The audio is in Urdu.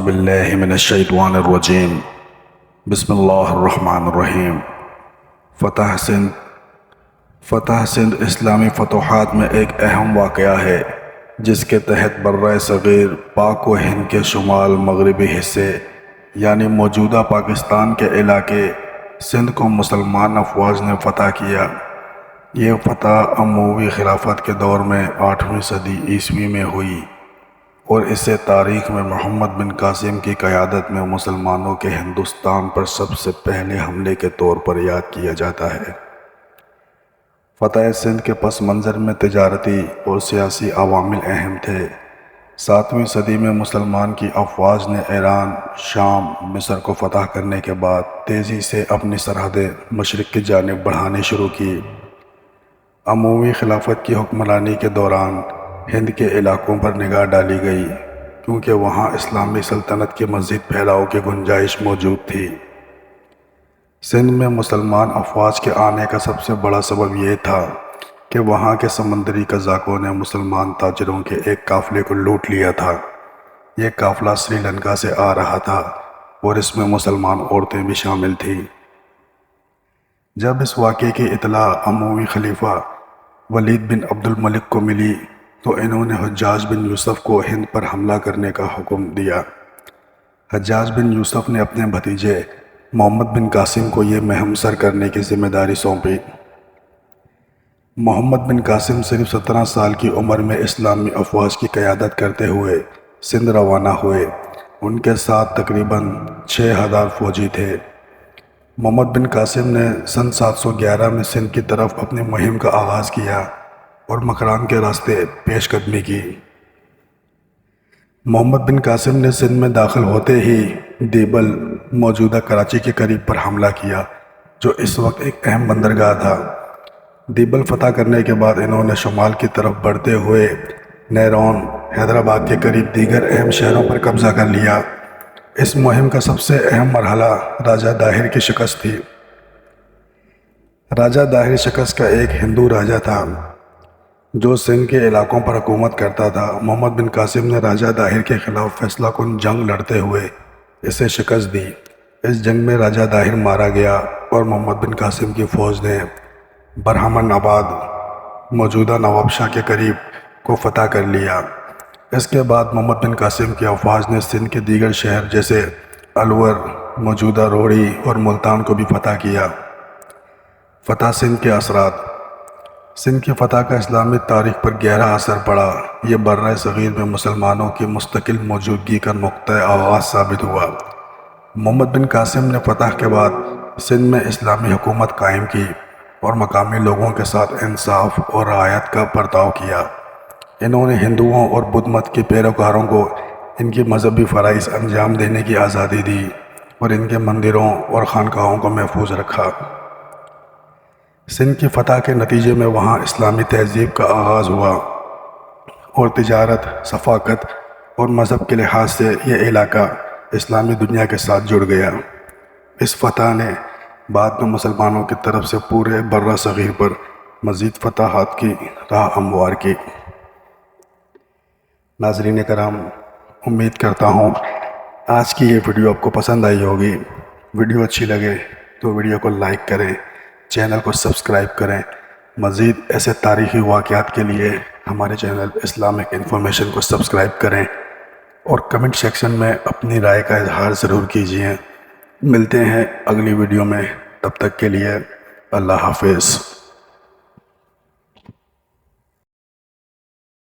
باللہ من الشیطان الرجیم بسم اللہ الرحمن الرحیم۔ فتح سندھ اسلامی فتوحات میں ایک اہم واقعہ ہے جس کے تحت برّ صغیر پاک و ہند کے شمال مغربی حصے یعنی موجودہ پاکستان کے علاقے سندھ کو مسلمان افواج نے فتح کیا۔ یہ فتح اموی خلافت کے دور میں 8ویں صدی عیسوی میں ہوئی اور اسے تاریخ میں محمد بن قاسم کی قیادت میں مسلمانوں کے ہندوستان پر سب سے پہلے حملے کے طور پر یاد کیا جاتا ہے۔ فتح سندھ کے پس منظر میں تجارتی اور سیاسی عوامل اہم تھے۔ 7ویں صدی میں مسلمان کی افواج نے ایران، شام، مصر کو فتح کرنے کے بعد تیزی سے اپنی سرحدیں مشرق کی جانب بڑھانی شروع کی۔ اموی خلافت کی حکمرانی کے دوران ہند کے علاقوں پر نگاہ ڈالی گئی کیونکہ وہاں اسلامی سلطنت کے مزید پھیلاؤ کی گنجائش موجود تھی۔ سندھ میں مسلمان افواج کے آنے کا سب سے بڑا سبب یہ تھا کہ وہاں کے سمندری قزاقوں نے مسلمان تاجروں کے ایک قافلے کو لوٹ لیا تھا۔ یہ قافلہ سری لنکا سے آ رہا تھا اور اس میں مسلمان عورتیں بھی شامل تھیں۔ جب اس واقعے کی اطلاع اموی خلیفہ ولید بن عبد الملک کو ملی تو انہوں نے حجاج بن یوسف کو ہند پر حملہ کرنے کا حکم دیا۔ حجاج بن یوسف نے اپنے بھتیجے محمد بن قاسم کو یہ مہم سر کرنے کی ذمہ داری سونپی۔ محمد بن قاسم صرف 17 سال کی عمر میں اسلامی افواج کی قیادت کرتے ہوئے سندھ روانہ ہوئے۔ ان کے ساتھ تقریباً 6000 فوجی تھے۔ محمد بن قاسم نے سن 711 میں سندھ کی طرف اپنی مہم کا آغاز کیا اور مکران کے راستے پیش قدمی کی۔ محمد بن قاسم نے سندھ میں داخل ہوتے ہی دیبل موجودہ کراچی کے قریب پر حملہ کیا جو اس وقت ایک اہم بندرگاہ تھا۔ دیبل فتح کرنے کے بعد انہوں نے شمال کی طرف بڑھتے ہوئے نیرون، حیدرآباد کے قریب دیگر اہم شہروں پر قبضہ کر لیا۔ اس مہم کا سب سے اہم مرحلہ راجہ داہر کی شکست تھی۔ راجہ داہر شکست کا ایک ہندو راجہ تھا جو سندھ کے علاقوں پر حکومت کرتا تھا۔ محمد بن قاسم نے راجہ داہر کے خلاف فیصلہ کن جنگ لڑتے ہوئے اسے شکست دی۔ اس جنگ میں راجہ داہر مارا گیا اور محمد بن قاسم کی فوج نے برہمن آباد موجودہ نواب شاہ کے قریب کو فتح کر لیا۔ اس کے بعد محمد بن قاسم کی افواج نے سندھ کے دیگر شہر جیسے الور، موجودہ روڑی اور ملتان کو بھی فتح کیا۔ فتح سندھ کے اثرات۔ سندھ کی فتح کا اسلامی تاریخ پر گہرا اثر پڑا۔ یہ برّ صغیر میں مسلمانوں کی مستقل موجودگی کا نقطۂ آغاز ثابت ہوا۔ محمد بن قاسم نے فتح کے بعد سندھ میں اسلامی حکومت قائم کی اور مقامی لوگوں کے ساتھ انصاف اور رعایت کا برتاؤ کیا۔ انہوں نے ہندوؤں اور بدھ مت کے پیروکاروں کو ان کی مذہبی فرائض انجام دینے کی آزادی دی اور ان کے مندروں اور خانقاہوں کو محفوظ رکھا۔ سندھ کی فتح کے نتیجے میں وہاں اسلامی تہذیب کا آغاز ہوا اور تجارت، ثقافت اور مذہب کے لحاظ سے یہ علاقہ اسلامی دنیا کے ساتھ جڑ گیا۔ اس فتح نے بعد میں مسلمانوں کی طرف سے پورے برّ صغیر پر مزید فتوحات کی راہ ہموار کی۔ ناظرین کرام، امید کرتا ہوں آج کی یہ ویڈیو آپ کو پسند آئی ہوگی۔ ویڈیو اچھی لگے تو ویڈیو کو لائک کریں، چینل کو سبسکرائب کریں۔ مزید ایسے تاریخی واقعات کے لیے ہمارے چینل اسلامک انفارمیشن کو سبسکرائب کریں اور کمنٹ سیکشن میں اپنی رائے کا اظہار ضرور کیجیے۔ ملتے ہیں اگلی ویڈیو میں، تب تک کے لیے اللہ حافظ۔